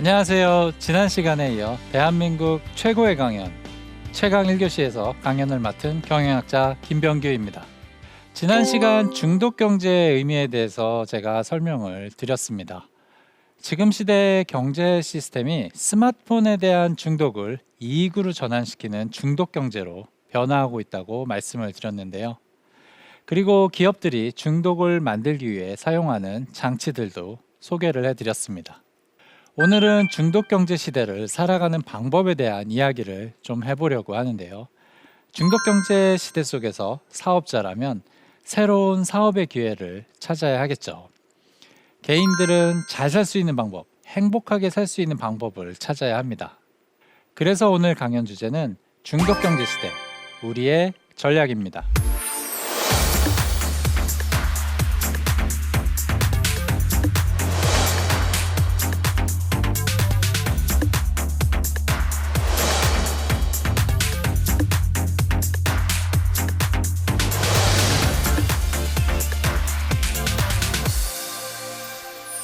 안녕하세요. 지난 시간에 이어 대한민국 최고의 강연 최강 1교시에서 강연을 맡은 경영학자 김병규입니다. 지난 시간 중독경제의 의미에 대해서 제가 설명을 드렸습니다. 지금 시대의 경제 시스템이 스마트폰에 대한 중독을 이익으로 전환시키는 중독경제로 변화하고 있다고 말씀을 드렸는데요. 그리고 기업들이 중독을 만들기 위해 사용하는 장치들도 소개를 해드렸습니다. 오늘은 중독경제 시대를 살아가는 방법에 대한 이야기를 좀 해보려고 하는데요. 중독경제 시대 속에서 사업자라면 새로운 사업의 기회를 찾아야 하겠죠. 개인들은 잘 살 수 있는 방법, 행복하게 살 수 있는 방법을 찾아야 합니다. 그래서 오늘 강연 주제는 중독경제 시대, 우리의 전략입니다.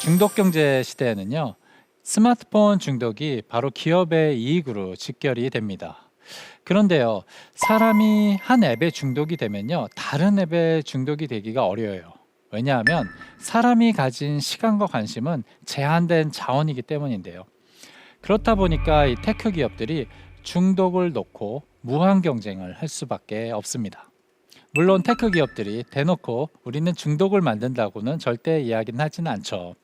중독경제 시대에는요, 스마트폰 중독이 바로 기업의 이익으로 직결이 됩니다. 그런데요, 사람이 한 앱에 중독이 되면요, 다른 앱에 중독이 되기가 어려워요. 왜냐하면 사람이 가진 시간과 관심은 제한된 자원이기 때문인데요. 그렇다 보니까 이 테크 기업들이 중독을 놓고 무한 경쟁을 할 수밖에 없습니다. 물론 테크 기업들이 대놓고 우리는 중독을 만든다고는 절대 이야기는 하지는 않죠.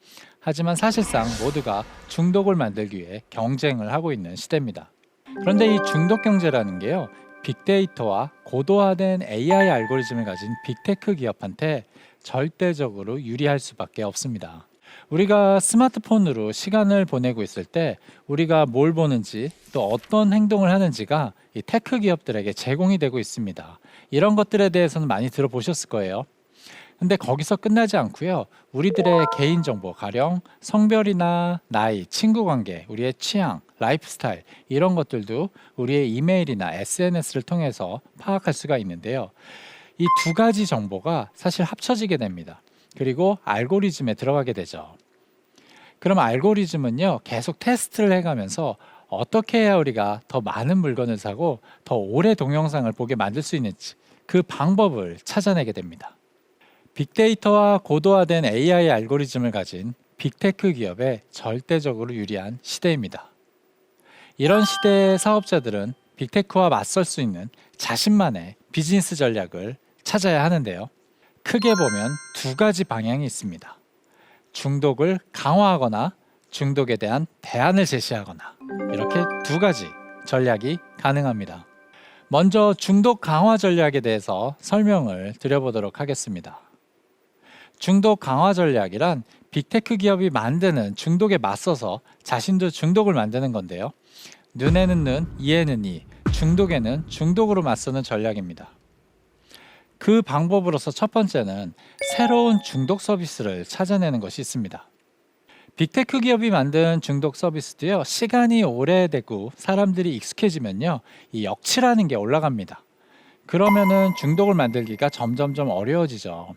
하지만 사실상 모두가 중독을 만들기 위해 경쟁을 하고 있는 시대입니다. 그런데 이 중독 경제라는 게요, 빅데이터와 고도화된 AI 알고리즘을 가진 빅테크 기업한테 절대적으로 유리할 수밖에 없습니다. 우리가 스마트폰으로 시간을 보내고 있을 때 우리가 뭘 보는지 또 어떤 행동을 하는지가 이 테크 기업들에게 제공이 되고 있습니다. 이런 것들에 대해서는 많이 들어보셨을 거예요. 근데 거기서 끝나지 않고요, 우리들의 개인정보, 가령 성별이나 나이, 친구관계, 우리의 취향, 라이프 스타일 이런 것들도 우리의 이메일이나 SNS를 통해서 파악할 수가 있는데요. 이 두 가지 정보가 사실 합쳐지게 됩니다. 그리고 알고리즘에 들어가게 되죠. 그럼 알고리즘은요, 계속 테스트를 해가면서 어떻게 해야 우리가 더 많은 물건을 사고 더 오래 동영상을 보게 만들 수 있는지 그 방법을 찾아내게 됩니다. 빅데이터와 고도화된 AI 알고리즘을 가진 빅테크 기업에 절대적으로 유리한 시대입니다. 이런 시대의 사업자들은 빅테크와 맞설 수 있는 자신만의 비즈니스 전략을 찾아야 하는데요. 크게 보면 두 가지 방향이 있습니다. 중독을 강화하거나 중독에 대한 대안을 제시하거나, 이렇게 두 가지 전략이 가능합니다. 먼저 중독 강화 전략에 대해서 설명을 드려보도록 하겠습니다. 중독 강화 전략이란 빅테크 기업이 만드는 중독에 맞서서 자신도 중독을 만드는 건데요. 눈에는 눈, 이에는 이, 중독에는 중독으로 맞서는 전략입니다. 그 방법으로서 첫 번째는 새로운 중독 서비스를 찾아내는 것이 있습니다. 빅테크 기업이 만든 중독 서비스도요, 시간이 오래되고 사람들이 익숙해지면요, 이 역치라는 게 올라갑니다. 그러면은 중독을 만들기가 점점점 어려워지죠.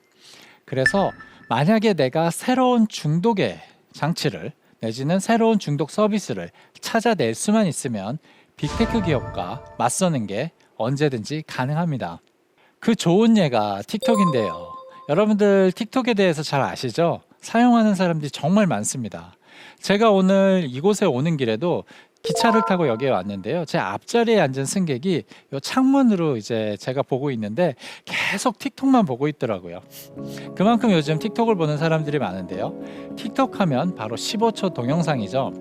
그래서 만약에 내가 새로운 중독의 장치를 내지는 새로운 중독 서비스를 찾아낼 수만 있으면 빅테크 기업과 맞서는 게 언제든지 가능합니다. 그 좋은 예가 틱톡인데요. 여러분들 틱톡에 대해서 잘 아시죠? 사용하는 사람들이 정말 많습니다. 제가 오늘 이곳에 오는 길에도 기차를 타고 여기에 왔는데요. 제 앞자리에 앉은 승객이 이 창문으로 이제 제가 보고 있는데 계속 틱톡만 보고 있더라고요. 그만큼 요즘 틱톡을 보는 사람들이 많은데요. 틱톡 하면 바로 15초 동영상이죠.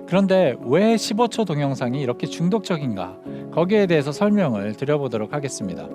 그런데 왜 15초 동영상이 이렇게 중독적인가? 거기에 대해서 설명을 드려보도록 하겠습니다.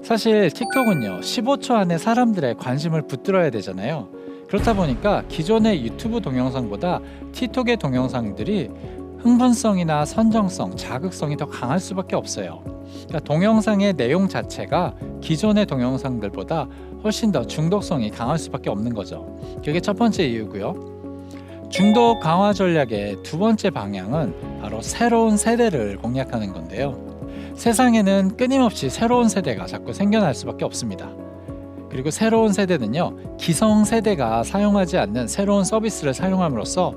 사실 틱톡은요, 15초 안에 사람들의 관심을 붙들어야 되잖아요. 그렇다 보니까 기존의 유튜브 동영상보다 틱톡의 동영상들이 흥분성이나 선정성, 자극성이 더 강할 수밖에 없어요. 그러니까 동영상의 내용 자체가 기존의 동영상들보다 훨씬 더 중독성이 강할 수밖에 없는 거죠. 그게 첫 번째 이유고요. 중독 강화 전략의 두 번째 방향은 바로 새로운 세대를 공략하는 건데요. 세상에는 끊임없이 새로운 세대가 자꾸 생겨날 수밖에 없습니다. 그리고 새로운 세대는요, 기성세대가 사용하지 않는 새로운 서비스를 사용함으로써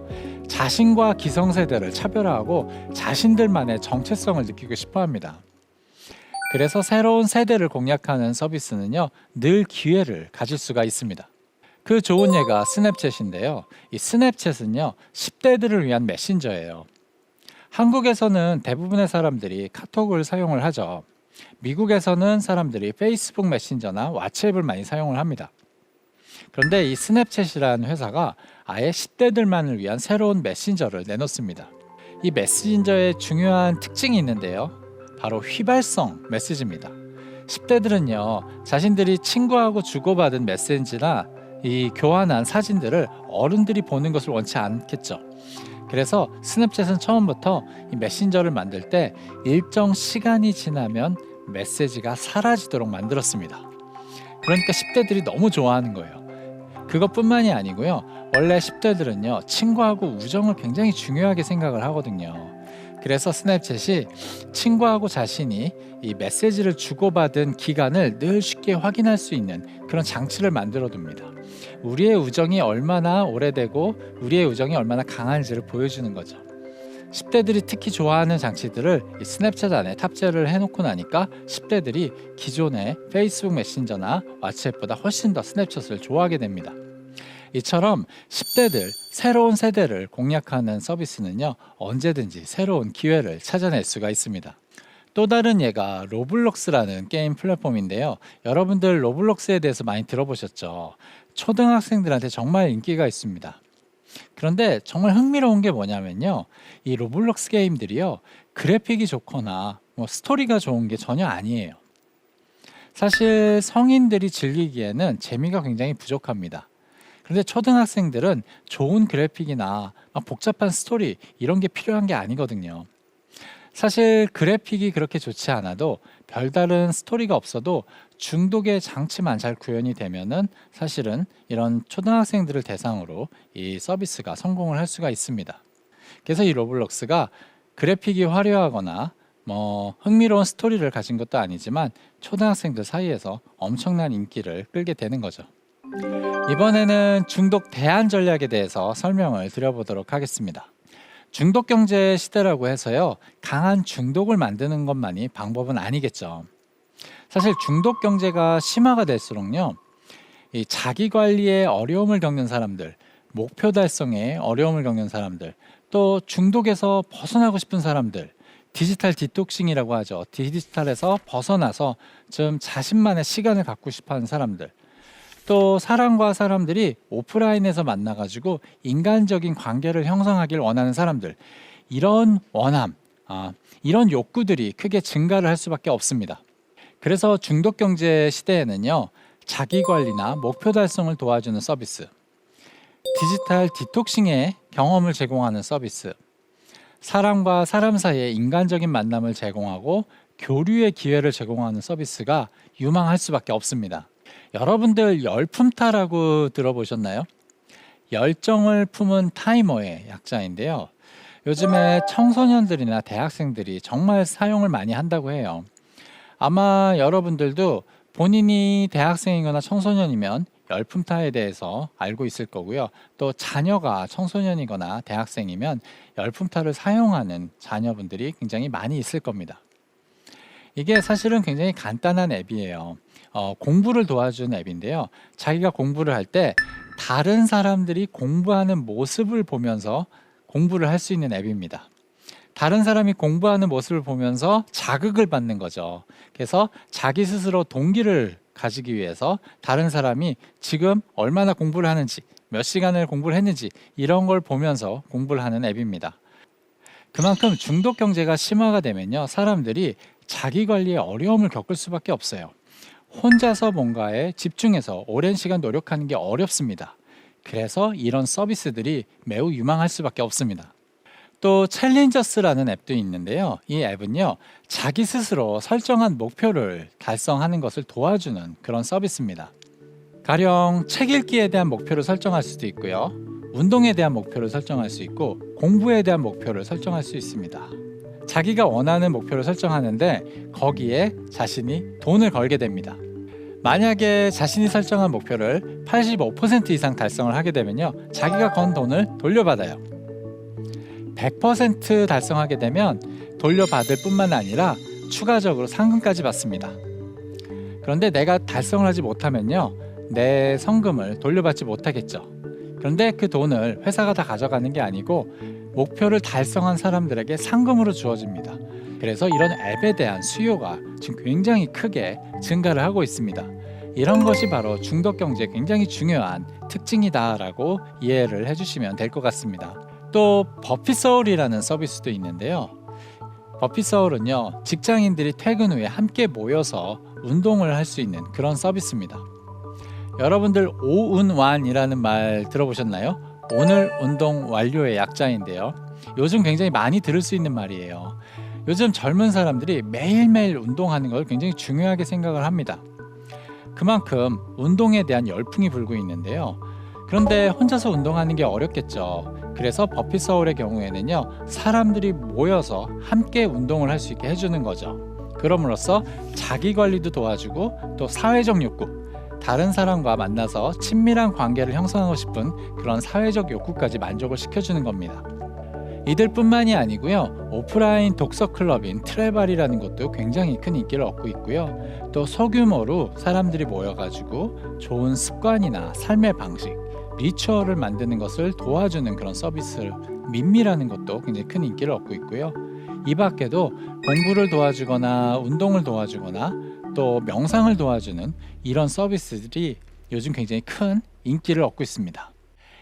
자신과 기성세대를 차별화하고 자신들만의 정체성을 느끼고 싶어 합니다. 그래서 새로운 세대를 공략하는 서비스는요, 늘 기회를 가질 수가 있습니다. 그 좋은 예가 스냅챗인데요. 이 스냅챗은요, 10대들을 위한 메신저예요. 한국에서는 대부분의 사람들이 카톡을 사용을 하죠. 미국에서는 사람들이 페이스북 메신저나 왓츠앱을 많이 사용을 합니다. 그런데 이 스냅챗이라는 회사가 아예 10대들만을 위한 새로운 메신저를 내놓습니다. 이 메신저의 중요한 특징이 있는데요. 바로 휘발성 메시지입니다. 10대들은요, 자신들이 친구하고 주고받은 메시지나 이 교환한 사진들을 어른들이 보는 것을 원치 않겠죠. 그래서 스냅챗은 처음부터 이 메신저를 만들 때 일정 시간이 지나면 메시지가 사라지도록 만들었습니다. 그러니까 10대들이 너무 좋아하는 거예요. 그것뿐만이 아니고요. 원래 10대들은요, 친구하고 우정을 굉장히 중요하게 생각을 하거든요. 그래서 스냅챗이 친구하고 자신이 이 메시지를 주고받은 기간을 늘 쉽게 확인할 수 있는 그런 장치를 만들어 둡니다. 우리의 우정이 얼마나 오래되고 우리의 우정이 얼마나 강한지를 보여주는 거죠. 10대들이 특히 좋아하는 장치들을 이 스냅챗 안에 탑재를 해놓고 나니까 10대들이 기존의 페이스북 메신저나 왓츠앱보다 훨씬 더 스냅챗을 좋아하게 됩니다. 이처럼 10대들, 새로운 세대를 공략하는 서비스는요, 언제든지 새로운 기회를 찾아낼 수가 있습니다. 또 다른 예가 로블록스라는 게임 플랫폼인데요. 여러분들 로블록스에 대해서 많이 들어보셨죠? 초등학생들한테 정말 인기가 있습니다. 그런데 정말 흥미로운 게 뭐냐면요, 이 로블록스 게임들이요, 그래픽이 좋거나 스토리가 좋은 게 전혀 아니에요. 사실 성인들이 즐기기에는 재미가 굉장히 부족합니다. 그런데 초등학생들은 좋은 그래픽이나 막 복잡한 스토리 이런 게 필요한 게 아니거든요. 사실 그래픽이 그렇게 좋지 않아도 별다른 스토리가 없어도 중독의 장치만 잘 구현이 되면은 사실은 이런 초등학생들을 대상으로 이 서비스가 성공을 할 수가 있습니다. 그래서 이 로블록스가 그래픽이 화려하거나 흥미로운 스토리를 가진 것도 아니지만 초등학생들 사이에서 엄청난 인기를 끌게 되는 거죠. 이번에는 중독 대안 전략에 대해서 설명을 드려보도록 하겠습니다. 중독 경제 시대라고 해서요, 강한 중독을 만드는 것만이 방법은 아니겠죠. 사실 중독 경제가 심화가 될수록요, 이 자기 관리에 어려움을 겪는 사람들, 목표 달성에 어려움을 겪는 사람들, 또 중독에서 벗어나고 싶은 사람들, 디지털 디톡싱이라고 하죠. 디지털에서 벗어나서 좀 자신만의 시간을 갖고 싶어 하는 사람들, 또 사람과 사람들이 오프라인에서 만나가지고 인간적인 관계를 형성하길 원하는 사람들, 이런 원함, 이런 욕구들이 크게 증가를 할 수밖에 없습니다. 그래서 중독 경제 시대에는요, 자기 관리나 목표 달성을 도와주는 서비스, 디지털 디톡싱의 경험을 제공하는 서비스, 사람과 사람 사이의 인간적인 만남을 제공하고 교류의 기회를 제공하는 서비스가 유망할 수밖에 없습니다. 여러분들 열품타라고 들어보셨나요? 열정을 품은 타이머의 약자인데요. 요즘에 청소년들이나 대학생들이 정말 사용을 많이 한다고 해요. 아마 여러분들도 본인이 대학생이거나 청소년이면 열품타에 대해서 알고 있을 거고요. 또 자녀가 청소년이거나 대학생이면 열품타를 사용하는 자녀분들이 굉장히 많이 있을 겁니다. 이게 사실은 굉장히 간단한 앱이에요. 공부를 도와주는 앱인데요. 자기가 공부를 할 때 다른 사람들이 공부하는 모습을 보면서 공부를 할 수 있는 앱입니다. 다른 사람이 공부하는 모습을 보면서 자극을 받는 거죠. 그래서 자기 스스로 동기를 가지기 위해서 다른 사람이 지금 얼마나 공부를 하는지, 몇 시간을 공부를 했는지 이런 걸 보면서 공부를 하는 앱입니다. 그만큼 중독 경제가 심화가 되면요, 사람들이 자기 관리에 어려움을 겪을 수밖에 없어요. 혼자서 뭔가에 집중해서 오랜 시간 노력하는 게 어렵습니다. 그래서 이런 서비스들이 매우 유망할 수밖에 없습니다. 또 챌린저스라는 앱도 있는데요. 이 앱은요, 자기 스스로 설정한 목표를 달성하는 것을 도와주는 그런 서비스입니다. 가령 책 읽기에 대한 목표를 설정할 수도 있고요, 운동에 대한 목표를 설정할 수 있고, 공부에 대한 목표를 설정할 수 있습니다. 자기가 원하는 목표를 설정하는데 거기에 자신이 돈을 걸게 됩니다. 만약에 자신이 설정한 목표를 85% 이상 달성을 하게 되면요, 자기가 건 돈을 돌려받아요. 100% 달성하게 되면 돌려받을 뿐만 아니라 추가적으로 상금까지 받습니다. 그런데 내가 달성을 하지 못하면요, 내 성금을 돌려받지 못하겠죠. 그런데 그 돈을 회사가 다 가져가는 게 아니고 목표를 달성한 사람들에게 상금으로 주어집니다. 그래서 이런 앱에 대한 수요가 지금 굉장히 크게 증가를 하고 있습니다. 이런 것이 바로 중독 경제의 굉장히 중요한 특징이다라고 이해를 해주시면 될 것 같습니다. 또 버핏서울이라는 서비스도 있는데요. 버핏서울은요, 직장인들이 퇴근 후에 함께 모여서 운동을 할 수 있는 그런 서비스입니다. 여러분들 오운완이라는 말 들어보셨나요? 오늘 운동 완료의 약자인데요. 요즘 굉장히 많이 들을 수 있는 말이에요. 요즘 젊은 사람들이 매일매일 운동하는 걸 굉장히 중요하게 생각을 합니다. 그만큼 운동에 대한 열풍이 불고 있는데요. 그런데 혼자서 운동하는 게 어렵겠죠. 그래서 버핏서울의 경우에는요, 사람들이 모여서 함께 운동을 할 수 있게 해주는 거죠. 그럼으로써 자기 관리도 도와주고 또 사회적 욕구, 다른 사람과 만나서 친밀한 관계를 형성하고 싶은 그런 사회적 욕구까지 만족을 시켜주는 겁니다. 이들뿐만이 아니고요, 오프라인 독서 클럽인 트레발이라는 것도 굉장히 큰 인기를 얻고 있고요. 또 소규모로 사람들이 모여가지고 좋은 습관이나 삶의 방식, 리추얼을 만드는 것을 도와주는 그런 서비스 민미라는 것도 굉장히 큰 인기를 얻고 있고요. 이 밖에도 공부를 도와주거나 운동을 도와주거나 또 명상을 도와주는 이런 서비스들이 요즘 굉장히 큰 인기를 얻고 있습니다.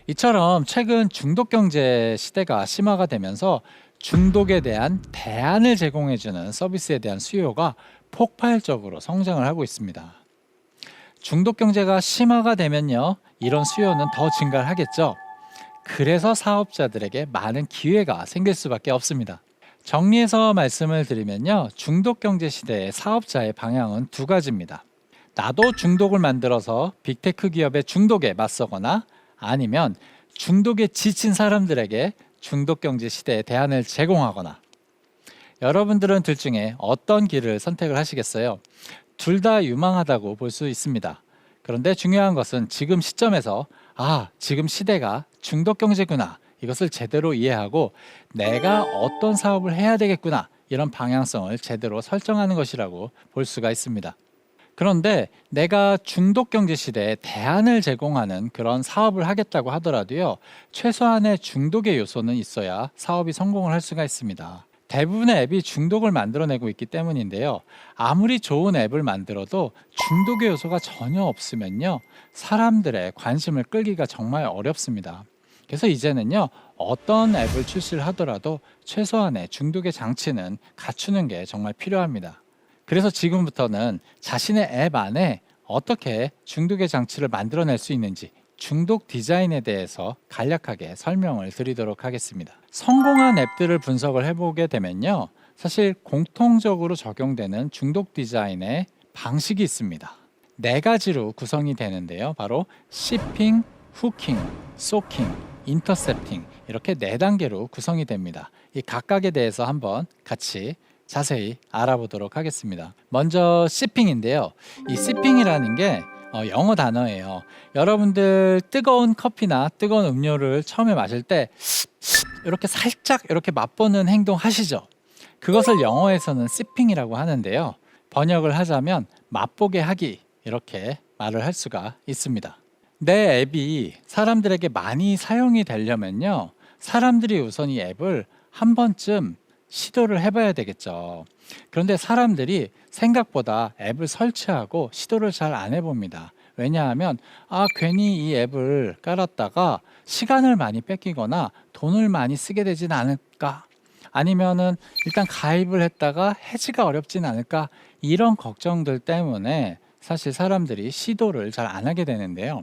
이처럼 최근 중독 경제 시대가 심화가 되면서 중독에 대한 대안을 제공해주는 서비스에 대한 수요가 폭발적으로 성장을 하고 있습니다. 중독 경제가 심화가 되면요, 이런 수요는 더 증가를 하겠죠. 그래서 사업자들에게 많은 기회가 생길 수밖에 없습니다. 정리해서 말씀을 드리면요, 중독 경제 시대의 사업자의 방향은 두 가지입니다. 나도 중독을 만들어서 빅테크 기업의 중독에 맞서거나 아니면 중독에 지친 사람들에게 중독 경제 시대의 대안을 제공하거나. 여러분들은 둘 중에 어떤 길을 선택을 하시겠어요? 둘 다 유망하다고 볼 수 있습니다. 그런데 중요한 것은 지금 시점에서 지금 시대가 중독 경제구나, 이것을 제대로 이해하고 내가 어떤 사업을 해야 되겠구나, 이런 방향성을 제대로 설정하는 것이라고 볼 수가 있습니다. 그런데 내가 중독 경제 시대에 대안을 제공하는 그런 사업을 하겠다고 하더라도요, 최소한의 중독의 요소는 있어야 사업이 성공을 할 수가 있습니다. 대부분의 앱이 중독을 만들어내고 있기 때문인데요. 아무리 좋은 앱을 만들어도 중독의 요소가 전혀 없으면요, 사람들의 관심을 끌기가 정말 어렵습니다. 그래서 이제는요, 어떤 앱을 출시를 하더라도 최소한의 중독의 장치는 갖추는 게 정말 필요합니다. 그래서 지금부터는 자신의 앱 안에 어떻게 중독의 장치를 만들어낼 수 있는지, 중독 디자인에 대해서 간략하게 설명을 드리도록 하겠습니다. 성공한 앱들을 분석을 해보게 되면요, 사실 공통적으로 적용되는 중독 디자인의 방식이 있습니다. 네 가지로 구성이 되는데요. 바로 시핑, 후킹, 소킹, 인터셉팅, 이렇게 네 단계로 구성이 됩니다. 이 각각에 대해서 한번 같이 자세히 알아보도록 하겠습니다. 먼저 시핑인데요. 이 시핑이라는 게 영어 단어예요. 여러분들 뜨거운 커피나 뜨거운 음료를 처음에 마실 때 이렇게 살짝 이렇게 맛보는 행동 하시죠? 그것을 영어에서는 시핑이라고 하는데요. 번역을 하자면 맛보게 하기, 이렇게 말을 할 수가 있습니다. 내 앱이 사람들에게 많이 사용이 되려면요, 사람들이 우선 이 앱을 한 번쯤 시도를 해봐야 되겠죠. 그런데 사람들이 생각보다 앱을 설치하고 시도를 잘 안 해봅니다. 왜냐하면 괜히 이 앱을 깔았다가 시간을 많이 뺏기거나 돈을 많이 쓰게 되진 않을까, 아니면은 일단 가입을 했다가 해지가 어렵진 않을까, 이런 걱정들 때문에 사실 사람들이 시도를 잘 안 하게 되는데요.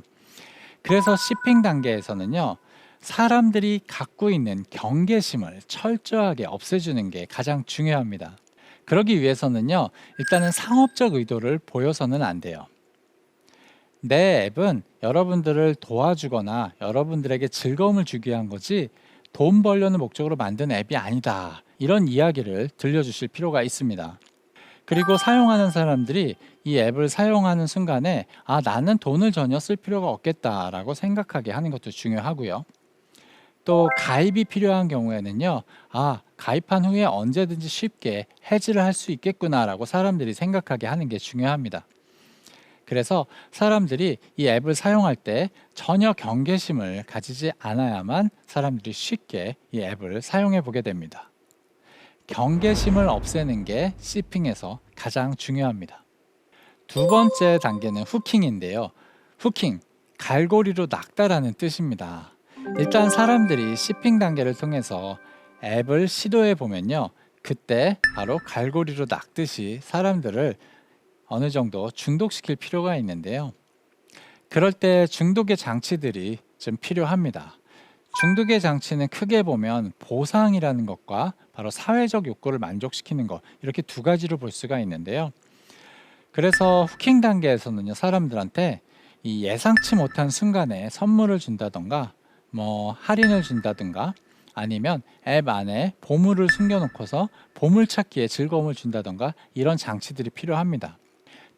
그래서 시핑 단계에서는요, 사람들이 갖고 있는 경계심을 철저하게 없애주는 게 가장 중요합니다. 그러기 위해서는요, 일단은 상업적 의도를 보여서는 안 돼요. 내 앱은 여러분들을 도와주거나 여러분들에게 즐거움을 주기 위한 거지 돈 벌려는 목적으로 만든 앱이 아니다, 이런 이야기를 들려주실 필요가 있습니다. 그리고 사용하는 사람들이 이 앱을 사용하는 순간에 나는 돈을 전혀 쓸 필요가 없겠다라고 생각하게 하는 것도 중요하고요. 또 가입이 필요한 경우에는요. 가입한 후에 언제든지 쉽게 해지를 할 수 있겠구나라고 사람들이 생각하게 하는 게 중요합니다. 그래서 사람들이 이 앱을 사용할 때 전혀 경계심을 가지지 않아야만 사람들이 쉽게 이 앱을 사용해 보게 됩니다. 경계심을 없애는 게 시핑에서 가장 중요합니다. 두 번째 단계는 후킹인데요. 후킹, 갈고리로 낚다라는 뜻입니다. 일단 사람들이 시핑 단계를 통해서 앱을 시도해 보면요. 그때 바로 갈고리로 낚듯이 사람들을 어느 정도 중독시킬 필요가 있는데요. 그럴 때 중독의 장치들이 좀 필요합니다. 중독의 장치는 크게 보면 보상이라는 것과 바로 사회적 욕구를 만족시키는 것, 이렇게 두 가지로 볼 수가 있는데요. 그래서 후킹 단계에서는요, 사람들한테 이 예상치 못한 순간에 선물을 준다던가 할인을 준다든가 아니면 앱 안에 보물을 숨겨놓고서 보물찾기에 즐거움을 준다던가 이런 장치들이 필요합니다.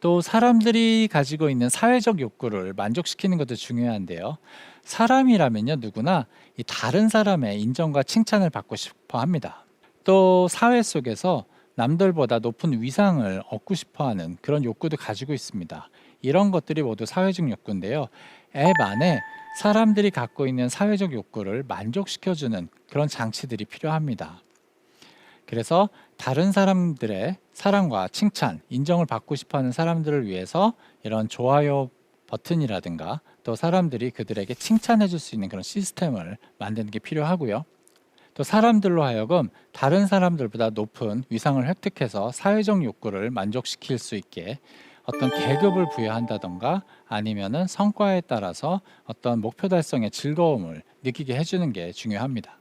또 사람들이 가지고 있는 사회적 욕구를 만족시키는 것도 중요한데요. 사람이라면요, 누구나 이 다른 사람의 인정과 칭찬을 받고 싶어 합니다. 또 사회 속에서 남들보다 높은 위상을 얻고 싶어 하는 그런 욕구도 가지고 있습니다. 이런 것들이 모두 사회적 욕구인데요. 앱 안에 사람들이 갖고 있는 사회적 욕구를 만족시켜주는 그런 장치들이 필요합니다. 그래서 다른 사람들의 사랑과 칭찬, 인정을 받고 싶어하는 사람들을 위해서 이런 좋아요 버튼이라든가 또 사람들이 그들에게 칭찬해 줄 수 있는 그런 시스템을 만드는 게 필요하고요. 또 사람들로 하여금 다른 사람들보다 높은 위상을 획득해서 사회적 욕구를 만족시킬 수 있게 어떤 계급을 부여한다던가 아니면은 성과에 따라서 어떤 목표 달성의 즐거움을 느끼게 해주는 게 중요합니다.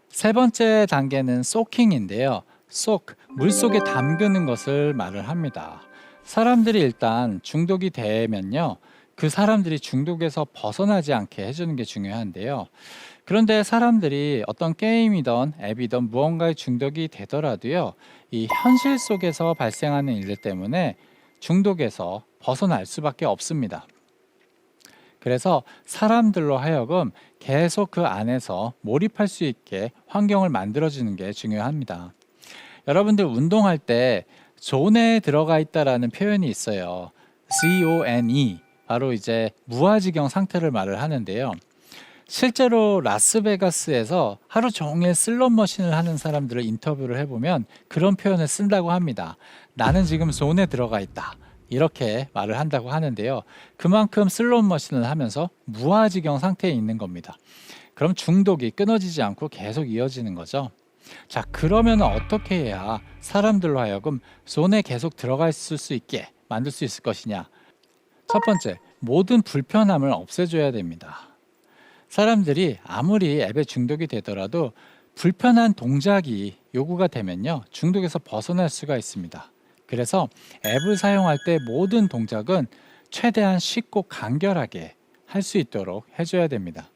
세 번째 단계는 소킹인데요. 물속에 담그는 것을 말을 합니다. 사람들이 일단 중독이 되면요. 그 사람들이 중독에서 벗어나지 않게 해주는 게 중요한데요. 그런데 사람들이 어떤 게임이든 앱이든 무언가에 중독이 되더라도요. 이 현실 속에서 발생하는 일들 때문에 중독에서 벗어날 수밖에 없습니다. 그래서 사람들로 하여금 계속 그 안에서 몰입할 수 있게 환경을 만들어주는 게 중요합니다. 여러분들 운동할 때 존에 들어가 있다라는 표현이 있어요. CONE, 바로 이제 무아지경 상태를 말을 하는데요. 실제로 라스베가스에서 하루 종일 슬롯머신을 하는 사람들을 인터뷰를 해보면 그런 표현을 쓴다고 합니다. 나는 지금 존에 들어가 있다. 이렇게 말을 한다고 하는데요. 그만큼 슬롯머신을 하면서 무아지경 상태에 있는 겁니다. 그럼 중독이 끊어지지 않고 계속 이어지는 거죠. 자, 그러면 어떻게 해야 사람들로 하여금 존에 계속 들어가 있을 수 있게 만들 수 있을 것이냐? 첫 번째, 모든 불편함을 없애줘야 됩니다. 사람들이 아무리 앱에 중독이 되더라도 불편한 동작이 요구가 되면요, 중독에서 벗어날 수가 있습니다. 그래서 앱을 사용할 때 모든 동작은 최대한 쉽고 간결하게 할 수 있도록 해줘야 됩니다.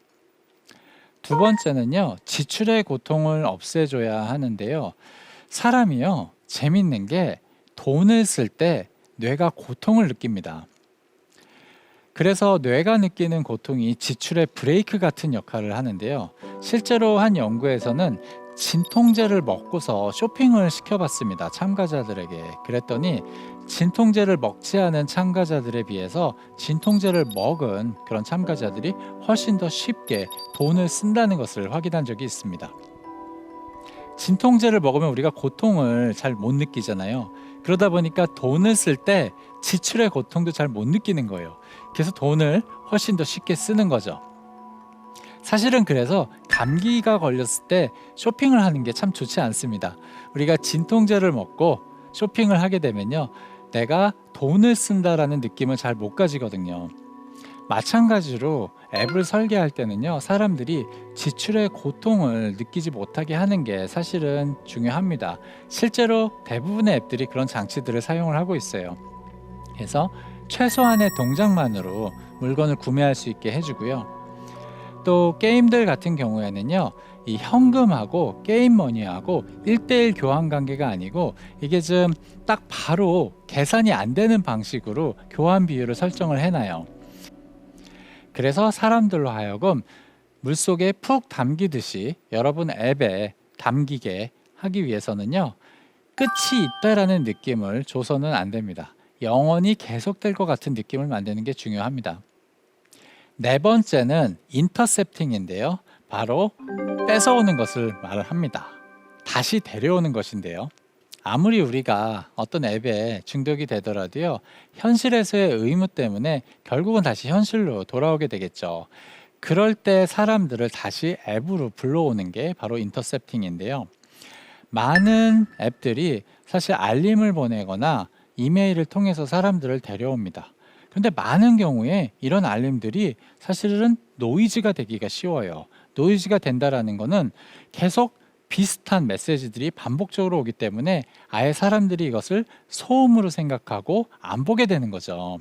두 번째는요, 지출의 고통을 없애줘야 하는데요. 사람이요, 재밌는 게 돈을 쓸 때 뇌가 고통을 느낍니다. 그래서 뇌가 느끼는 고통이 지출의 브레이크 같은 역할을 하는데요. 실제로 한 연구에서는 진통제를 먹고서 쇼핑을 시켜봤습니다. 참가자들에게. 그랬더니 진통제를 먹지 않은 참가자들에 비해서 진통제를 먹은 그런 참가자들이 훨씬 더 쉽게 돈을 쓴다는 것을 확인한 적이 있습니다. 진통제를 먹으면 우리가 고통을 잘 못 느끼잖아요. 그러다 보니까 돈을 쓸 때 지출의 고통도 잘 못 느끼는 거예요. 그래서 돈을 훨씬 더 쉽게 쓰는 거죠. 사실은 그래서 감기가 걸렸을 때 쇼핑을 하는 게 참 좋지 않습니다. 우리가 진통제를 먹고 쇼핑을 하게 되면요, 내가 돈을 쓴다라는 느낌을 잘 못 가지거든요. 마찬가지로 앱을 설계할 때는요, 사람들이 지출의 고통을 느끼지 못하게 하는 게 사실은 중요합니다. 실제로 대부분의 앱들이 그런 장치들을 사용을 하고 있어요. 그래서 최소한의 동작만으로 물건을 구매할 수 있게 해주고요. 또 게임들 같은 경우에는요, 이 현금하고 게임 머니하고 1대1 교환 관계가 아니고 이게 좀 딱 바로 계산이 안 되는 방식으로 교환 비율을 설정을 해놔요. 그래서 사람들로 하여금 물속에 푹 담기듯이 여러분 앱에 담기게 하기 위해서는요, 끝이 있다라는 느낌을 줘서는 안 됩니다. 영원히 계속될 것 같은 느낌을 만드는 게 중요합니다. 네 번째는 인터셉팅인데요. 바로 뺏어오는 것을 말을 합니다. 다시 데려오는 것인데요. 아무리 우리가 어떤 앱에 중독이 되더라도요, 현실에서의 의무 때문에 결국은 다시 현실로 돌아오게 되겠죠. 그럴 때 사람들을 다시 앱으로 불러오는 게 바로 인터셉팅인데요. 많은 앱들이 사실 알림을 보내거나 이메일을 통해서 사람들을 데려옵니다. 그런데 많은 경우에 이런 알림들이 사실은 노이즈가 되기가 쉬워요. 노이즈가 된다라는 거는 계속 비슷한 메시지들이 반복적으로 오기 때문에 아예 사람들이 이것을 소음으로 생각하고 안 보게 되는 거죠.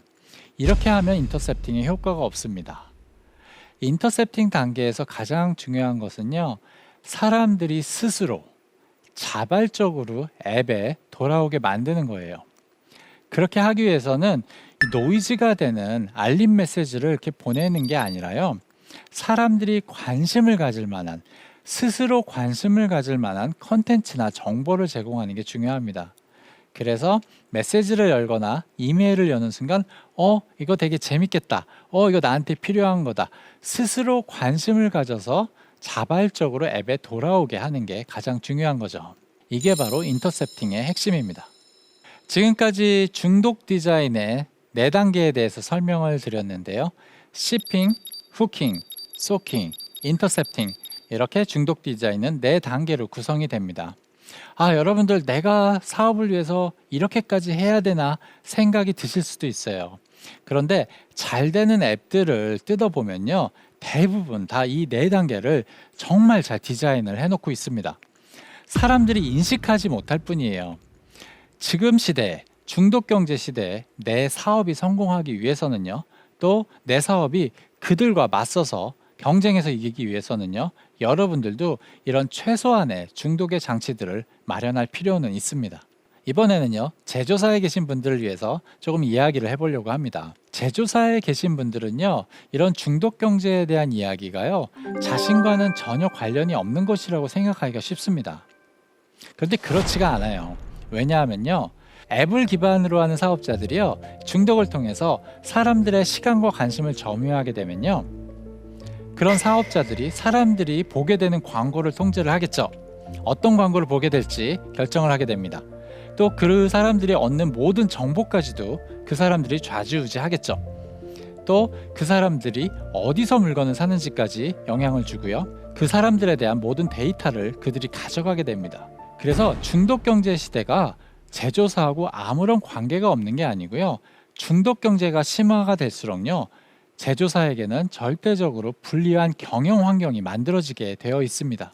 이렇게 하면 인터셉팅에 효과가 없습니다. 인터셉팅 단계에서 가장 중요한 것은요, 사람들이 스스로 자발적으로 앱에 돌아오게 만드는 거예요. 그렇게 하기 위해서는 이 노이즈가 되는 알림 메시지를 이렇게 보내는 게 아니라요, 사람들이 관심을 가질 만한, 스스로 관심을 가질 만한 컨텐츠나 정보를 제공하는 게 중요합니다. 그래서 메시지를 열거나 이메일을 여는 순간 이거 되게 재밌겠다, 이거 나한테 필요한 거다, 스스로 관심을 가져서 자발적으로 앱에 돌아오게 하는 게 가장 중요한 거죠. 이게 바로 인터셉팅의 핵심입니다. 지금까지 중독 디자인의 4단계에 대해서 설명을 드렸는데요. 시핑, 후킹, 소킹, 인터셉팅, 이렇게 중독 디자인은 4단계로 구성이 됩니다. 여러분들, 내가 사업을 위해서 이렇게까지 해야 되나 생각이 드실 수도 있어요. 그런데 잘 되는 앱들을 뜯어보면요, 대부분 다 이 4단계를 정말 잘 디자인을 해놓고 있습니다. 사람들이 인식하지 못할 뿐이에요. 지금 시대, 중독경제 시대에 내 사업이 성공하기 위해서는요, 또 내 사업이 그들과 맞서서 경쟁에서 이기기 위해서는요, 여러분들도 이런 최소한의 중독의 장치들을 마련할 필요는 있습니다. 이번에는요, 제조사에 계신 분들을 위해서 조금 이야기를 해보려고 합니다. 제조사에 계신 분들은요, 이런 중독 경제에 대한 이야기가요, 자신과는 전혀 관련이 없는 것이라고 생각하기가 쉽습니다. 그런데 그렇지가 않아요. 왜냐하면요, 앱을 기반으로 하는 사업자들이요, 중독을 통해서 사람들의 시간과 관심을 점유하게 되면요, 그런 사업자들이 사람들이 보게 되는 광고를 통제를 하겠죠. 어떤 광고를 보게 될지 결정을 하게 됩니다. 또 그 사람들이 얻는 모든 정보까지도 그 사람들이 좌지우지하겠죠. 또 그 사람들이 어디서 물건을 사는지까지 영향을 주고요, 그 사람들에 대한 모든 데이터를 그들이 가져가게 됩니다. 그래서 중독 경제 시대가 제조사하고 아무런 관계가 없는 게 아니고요, 중독 경제가 심화가 될수록요, 제조사에게는 절대적으로 불리한 경영 환경이 만들어지게 되어 있습니다.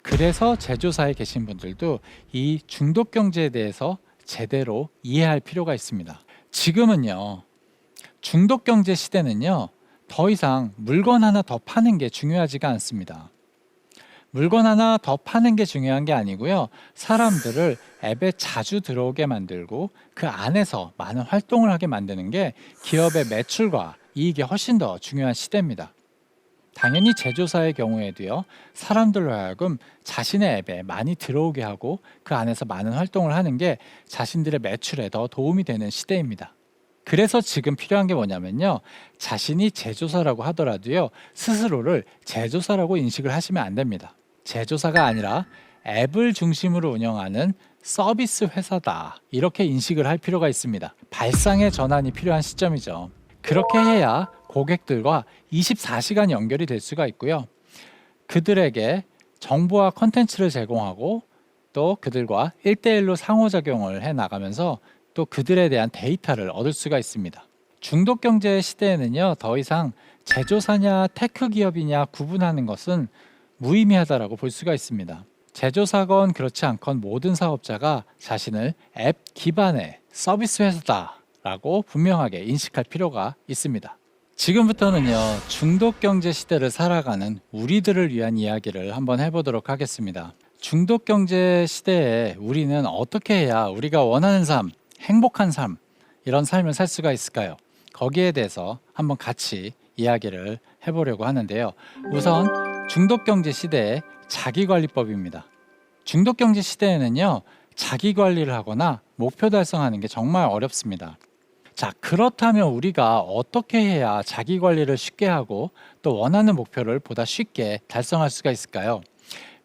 그래서 제조사에 계신 분들도 이 중독 경제에 대해서 제대로 이해할 필요가 있습니다. 지금은요, 중독 경제 시대는요, 더 이상 물건 하나 더 파는 게 중요하지가 않습니다. 물건 하나 더 파는 게 중요한 게 아니고요, 사람들을 앱에 자주 들어오게 만들고 그 안에서 많은 활동을 하게 만드는 게 기업의 매출과 이익이 훨씬 더 중요한 시대입니다. 당연히 제조사의 경우에도요, 사람들로 하여금 자신의 앱에 많이 들어오게 하고 그 안에서 많은 활동을 하는 게 자신들의 매출에 더 도움이 되는 시대입니다. 그래서 지금 필요한 게 뭐냐면요, 자신이 제조사라고 하더라도요, 스스로를 제조사라고 인식을 하시면 안 됩니다. 제조사가 아니라 앱을 중심으로 운영하는 서비스 회사다, 이렇게 인식을 할 필요가 있습니다. 발상의 전환이 필요한 시점이죠. 그렇게 해야 고객들과 24시간 연결이 될 수가 있고요, 그들에게 정보와 컨텐츠를 제공하고 또 그들과 1대1로 상호작용을 해 나가면서 또 그들에 대한 데이터를 얻을 수가 있습니다. 중독 경제 시대에는요, 더 이상 제조사냐 테크 기업이냐 구분하는 것은 무의미하다라고 볼 수가 있습니다. 제조사건 그렇지 않건 모든 사업자가 자신을 앱 기반의 서비스 회사다라고 분명하게 인식할 필요가 있습니다. 지금부터는요, 중독 경제 시대를 살아가는 우리들을 위한 이야기를 한번 해보도록 하겠습니다. 중독 경제 시대에 우리는 어떻게 해야 우리가 원하는 삶, 행복한 삶, 이런 삶을 살 수가 있을까요? 거기에 대해서 한번 같이 이야기를 해보려고 하는데요. 우선 중독 경제 시대의 자기관리법입니다. 중독 경제 시대에는요, 자기관리를 하거나 목표 달성하는 게 정말 어렵습니다. 자, 그렇다면 우리가 어떻게 해야 자기 관리를 쉽게 하고 또 원하는 목표를 보다 쉽게 달성할 수가 있을까요?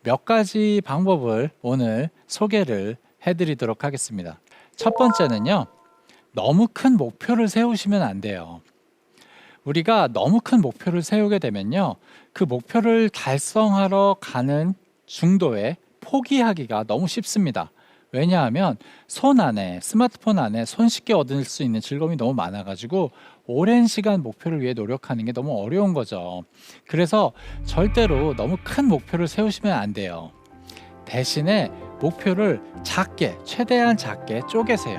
몇 가지 방법을 오늘 소개를 해드리도록 하겠습니다. 첫 번째는요, 너무 큰 목표를 세우시면 안 돼요. 우리가 너무 큰 목표를 세우게 되면요, 그 목표를 달성하러 가는 중도에 포기하기가 너무 쉽습니다. 왜냐하면 손 안에, 스마트폰 안에 손쉽게 얻을 수 있는 즐거움이 너무 많아가지고 오랜 시간 목표를 위해 노력하는 게 너무 어려운 거죠. 그래서 절대로 너무 큰 목표를 세우시면 안 돼요. 대신에 목표를 작게, 최대한 작게 쪼개세요.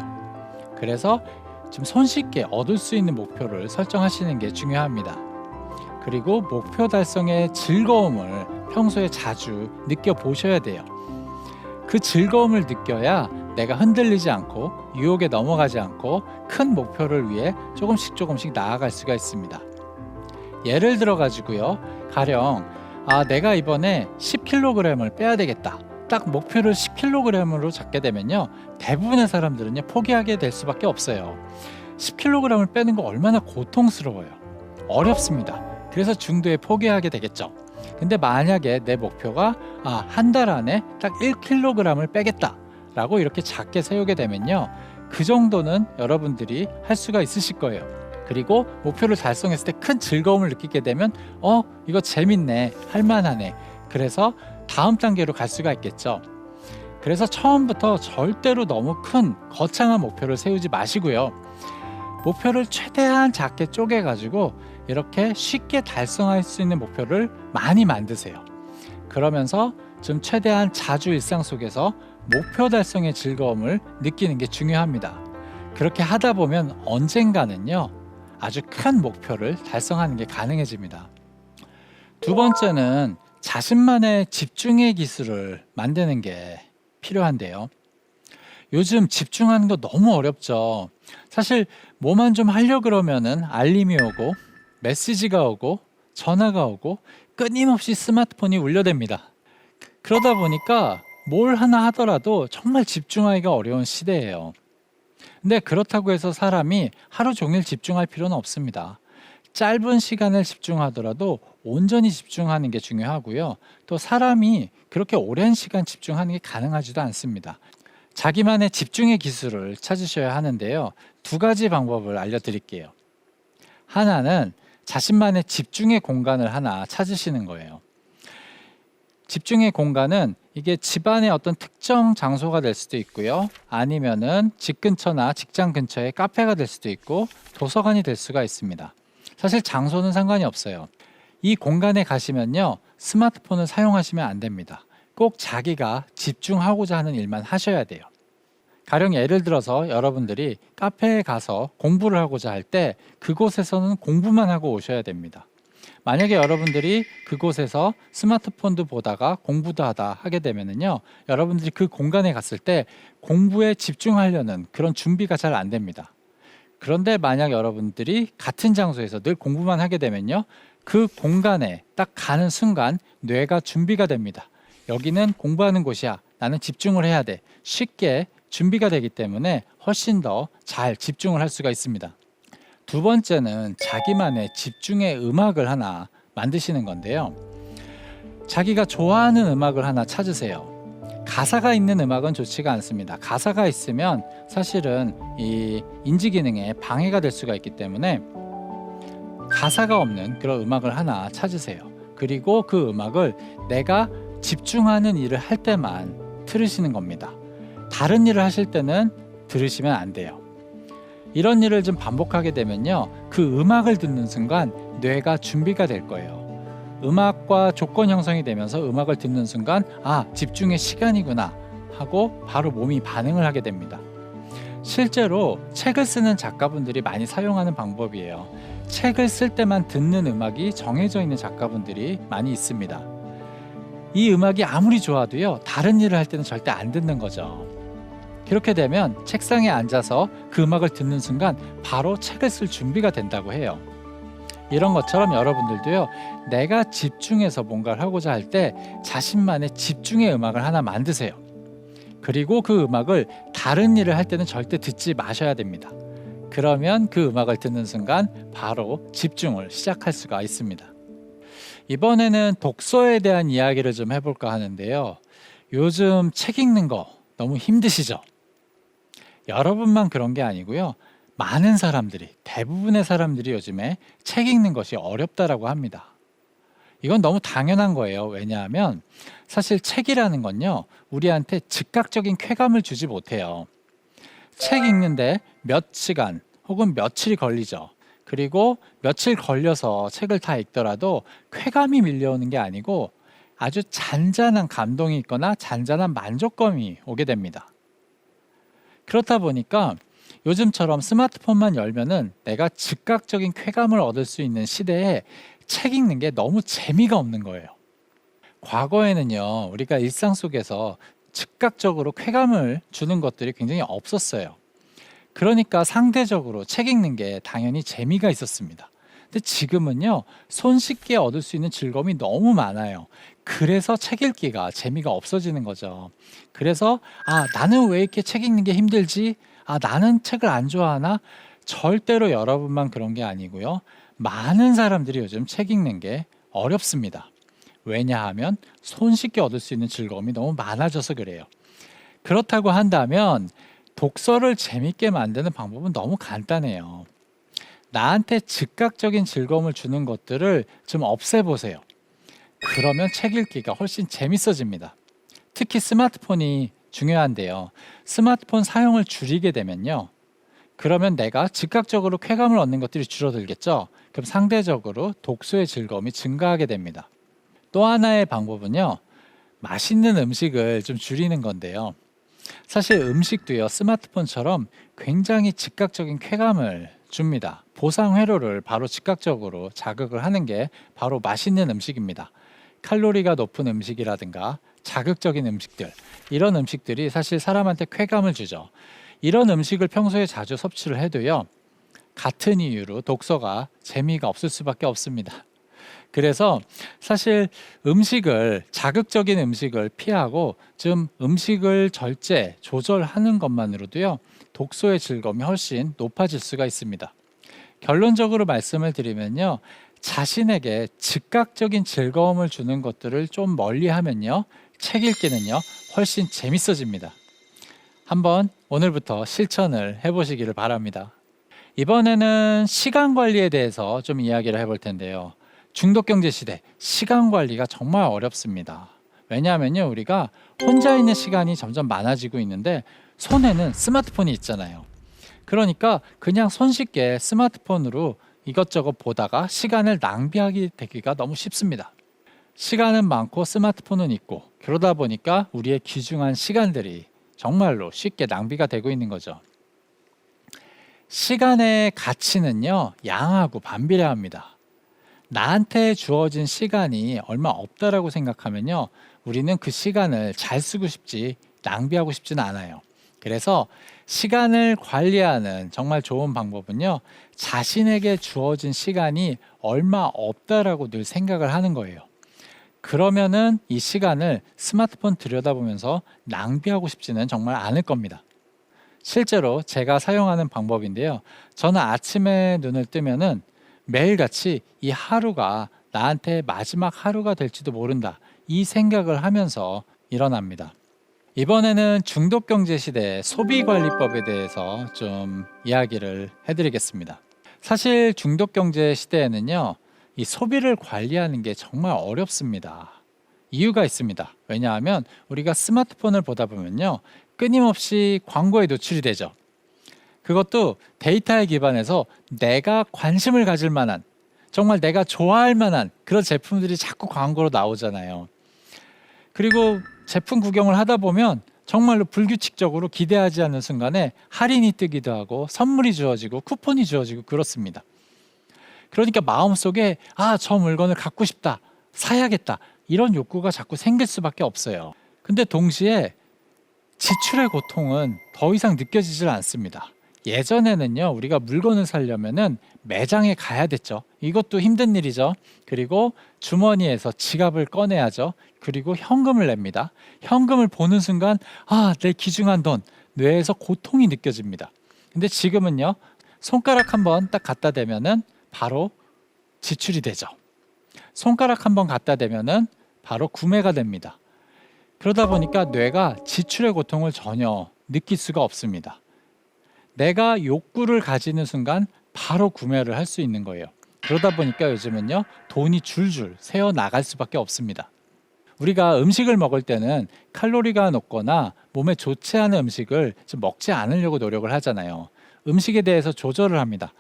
그래서 좀 손쉽게 얻을 수 있는 목표를 설정하시는 게 중요합니다. 그리고 목표 달성의 즐거움을 평소에 자주 느껴보셔야 돼요. 그 즐거움을 느껴야 내가 흔들리지 않고 유혹에 넘어가지 않고 큰 목표를 위해 조금씩 나아갈 수가 있습니다. 예를 들어 가지고요, 가령 내가 이번에 10kg을 빼야 되겠다, 딱 목표를 10kg으로 잡게 되면요, 대부분의 사람들은요 포기하게 될 수밖에 없어요. 10kg을 빼는 거 얼마나 고통스러워요. 어렵습니다. 그래서 중도에 포기하게 되겠죠. 근데 만약에 내 목표가 한 달 안에 딱 1kg을 빼겠다 라고 이렇게 작게 세우게 되면요, 그 정도는 여러분들이 할 수가 있으실 거예요. 그리고 목표를 달성했을 때 큰 즐거움을 느끼게 되면 이거 재밌네, 할만하네. 그래서 다음 단계로 갈 수가 있겠죠. 그래서 처음부터 절대로 너무 큰 거창한 목표를 세우지 마시고요, 목표를 최대한 작게 쪼개 가지고 이렇게 쉽게 달성할 수 있는 목표를 많이 만드세요. 그러면서 좀 최대한 자주 일상 속에서 목표 달성의 즐거움을 느끼는 게 중요합니다. 그렇게 하다 보면 언젠가는요, 아주 큰 목표를 달성하는 게 가능해집니다. 두 번째는 자신만의 집중의 기술을 만드는 게 필요한데요. 요즘 집중하는 거 너무 어렵죠. 사실 뭐만 좀 하려 그러면은 알림이 오고 메시지가 오고 전화가 오고 끊임없이 스마트폰이 울려댑니다. 그러다 보니까 뭘 하나 하더라도 정말 집중하기가 어려운 시대예요. 근데 그렇다고 해서 사람이 하루 종일 집중할 필요는 없습니다. 짧은 시간을 집중하더라도 온전히 집중하는 게 중요하고요. 또 사람이 그렇게 오랜 시간 집중하는 게 가능하지도 않습니다. 자기만의 집중의 기술을 찾으셔야 하는데요. 두 가지 방법을 알려드릴게요. 하나는 자신만의 집중의 공간을 하나 찾으시는 거예요. 집중의 공간은 이게 집안의 어떤 특정 장소가 될 수도 있고요, 아니면은 집 근처나 직장 근처의 카페가 될 수도 있고 도서관이 될 수가 있습니다. 사실 장소는 상관이 없어요. 이 공간에 가시면요, 스마트폰을 사용하시면 안 됩니다. 꼭 자기가 집중하고자 하는 일만 하셔야 돼요. 가령 예를 들어서 여러분들이 카페에 가서 공부를 하고자 할 때 그곳에서는 공부만 하고 오셔야 됩니다. 만약에 여러분들이 그곳에서 스마트폰도 보다가 공부도 하게 되면요, 여러분들이 그 공간에 갔을 때 공부에 집중하려는 그런 준비가 잘 안 됩니다. 그런데 만약 여러분들이 같은 장소에서 늘 공부만 하게 되면요, 그 공간에 딱 가는 순간 뇌가 준비가 됩니다. 여기는 공부하는 곳이야, 나는 집중을 해야 돼, 쉽게 준비가 되기 때문에 훨씬 더 잘 집중을 할 수가 있습니다. 두 번째는 자기만의 집중의 음악을 하나 만드시는 건데요. 자기가 좋아하는 음악을 하나 찾으세요. 가사가 있는 음악은 좋지가 않습니다. 가사가 있으면 사실은 이 인지 기능에 방해가 될 수가 있기 때문에 가사가 없는 그런 음악을 하나 찾으세요. 그리고 그 음악을 내가 집중하는 일을 할 때만 들으시는 겁니다. 다른 일을 하실 때는 들으시면 안 돼요. 이런 일을 좀 반복하게 되면요, 그 음악을 듣는 순간 뇌가 준비가 될 거예요. 음악과 조건 형성이 되면서 음악을 듣는 순간 집중의 시간이구나 하고 바로 몸이 반응을 하게 됩니다. 실제로 책을 쓰는 작가분들이 많이 사용하는 방법이에요. 책을 쓸 때만 듣는 음악이 정해져 있는 작가분들이 많이 있습니다. 이 음악이 아무리 좋아도요, 다른 일을 할 때는 절대 안 듣는 거죠. 그렇게 되면 책상에 앉아서 그 음악을 듣는 순간 바로 책을 쓸 준비가 된다고 해요. 이런 것처럼 여러분들도요, 내가 집중해서 뭔가를 하고자 할 때 자신만의 집중의 음악을 하나 만드세요. 그리고 그 음악을 다른 일을 할 때는 절대 듣지 마셔야 됩니다. 그러면 그 음악을 듣는 순간 바로 집중을 시작할 수가 있습니다. 이번에는 독서에 대한 이야기를 좀 해볼까 하는데요. 요즘 책 읽는 거 너무 힘드시죠? 여러분만 그런 게 아니고요. 많은 사람들이, 대부분의 사람들이 요즘에 책 읽는 것이 어렵다라고 합니다. 이건 너무 당연한 거예요. 왜냐하면 사실 책이라는 건요, 우리한테 즉각적인 쾌감을 주지 못해요. 책 읽는데 몇 시간 혹은 며칠이 걸리죠. 그리고 며칠 걸려서 책을 다 읽더라도 쾌감이 밀려오는 게 아니고 아주 잔잔한 감동이 있거나 잔잔한 만족감이 오게 됩니다. 그렇다 보니까 요즘처럼 스마트폰만 열면은 내가 즉각적인 쾌감을 얻을 수 있는 시대에 책 읽는 게 너무 재미가 없는 거예요. 과거에는요, 우리가 일상 속에서 즉각적으로 쾌감을 주는 것들이 굉장히 없었어요. 그러니까 상대적으로 책 읽는 게 당연히 재미가 있었습니다. 근데 지금은요, 손쉽게 얻을 수 있는 즐거움이 너무 많아요. 그래서 책 읽기가 재미가 없어지는 거죠. 그래서 나는 왜 이렇게 책 읽는 게 힘들지? 나는 책을 안 좋아하나? 절대로 여러분만 그런 게 아니고요. 많은 사람들이 요즘 책 읽는 게 어렵습니다. 왜냐하면 손쉽게 얻을 수 있는 즐거움이 너무 많아져서 그래요. 그렇다고 한다면 독서를 재밌게 만드는 방법은 너무 간단해요. 나한테 즉각적인 즐거움을 주는 것들을 좀 없애보세요. 그러면 책 읽기가 훨씬 재밌어집니다. 특히 스마트폰이 중요한데요. 스마트폰 사용을 줄이게 되면요, 그러면 내가 즉각적으로 쾌감을 얻는 것들이 줄어들겠죠. 그럼 상대적으로 독서의 즐거움이 증가하게 됩니다. 또 하나의 방법은요, 맛있는 음식을 좀 줄이는 건데요. 사실 음식도요, 스마트폰처럼 굉장히 즉각적인 쾌감을 줍니다. 보상 회로를 바로 즉각적으로 자극을 하는 게 바로 맛있는 음식입니다. 칼로리가 높은 음식이라든가 자극적인 음식들, 이런 음식들이 사실 사람한테 쾌감을 주죠. 이런 음식을 평소에 자주 섭취를 해도요, 같은 이유로 독서가 재미가 없을 수밖에 없습니다. 그래서 사실 자극적인 음식을 피하고 좀 음식을 조절하는 것만으로도요, 독서의 즐거움이 훨씬 높아질 수가 있습니다. 결론적으로 말씀을 드리면요, 자신에게 즉각적인 즐거움을 주는 것들을 좀 멀리 하면요, 책 읽기는요, 훨씬 재밌어집니다. 한번 오늘부터 실천을 해보시기를 바랍니다. 이번에는 시간 관리에 대해서 좀 이야기를 해볼 텐데요. 중독경제 시대, 시간 관리가 정말 어렵습니다. 왜냐하면요, 우리가 혼자 있는 시간이 점점 많아지고 있는데 손에는 스마트폰이 있잖아요. 그러니까 그냥 손쉽게 스마트폰으로 이것저것 보다가 시간을 낭비하게 되기가 너무 쉽습니다. 시간은 많고 스마트폰은 있고, 그러다 보니까 우리의 귀중한 시간들이 정말로 쉽게 낭비가 되고 있는 거죠. 시간의 가치는요, 양하고 반비례합니다. 나한테 주어진 시간이 얼마 없다라고 생각하면요, 우리는 그 시간을 잘 쓰고 싶지, 낭비하고 싶지는 않아요. 그래서 시간을 관리하는 정말 좋은 방법은요, 자신에게 주어진 시간이 얼마 없다라고 늘 생각을 하는 거예요. 그러면은 이 시간을 스마트폰 들여다보면서 낭비하고 싶지는 정말 않을 겁니다. 실제로 제가 사용하는 방법인데요. 저는 아침에 눈을 뜨면은 매일같이 이 하루가 나한테 마지막 하루가 될지도 모른다, 이 생각을 하면서 일어납니다. 이번에는 중독경제 시대의 소비관리법에 대해서 좀 이야기를 해드리겠습니다. 사실 중독경제 시대에는요, 이 소비를 관리하는 게 정말 어렵습니다. 이유가 있습니다. 왜냐하면 우리가 스마트폰을 보다 보면요, 끊임없이 광고에 노출이 되죠. 그것도 데이터에 기반해서 내가 관심을 가질 만한, 정말 내가 좋아할 만한 그런 제품들이 자꾸 광고로 나오잖아요. 그리고 제품 구경을 하다 보면 정말로 불규칙적으로 기대하지 않는 순간에 할인이 뜨기도 하고 선물이 주어지고 쿠폰이 주어지고 그렇습니다. 그러니까 마음속에 저 물건을 갖고 싶다, 사야겠다 이런 욕구가 자꾸 생길 수밖에 없어요. 근데 동시에 지출의 고통은 더 이상 느껴지질 않습니다. 예전에는요, 우리가 물건을 사려면은 매장에 가야 됐죠. 이것도 힘든 일이죠. 그리고 주머니에서 지갑을 꺼내야죠. 그리고 현금을 냅니다. 현금을 보는 순간 내 귀중한 돈, 뇌에서 고통이 느껴집니다. 근데 지금은요, 손가락 한번 딱 갖다 대면은 바로 지출이 되죠. 손가락 한번 갖다 대면은 바로 구매가 됩니다. 그러다 보니까 뇌가 지출의 고통을 전혀 느낄 수가 없습니다. 내가 욕구를 가지는 순간 바로 구매를 할 수 있는 거예요. 그러다 보니까 요즘은요, 돈이 줄줄 새어 나갈 수밖에 없습니다. 우리가 음식을 먹을 때는 칼로리가 높거나 몸에 좋지 않은 음식을 좀 먹지 않으려고 노력을 하잖아요. 음식에 대해서 조절을 합니다.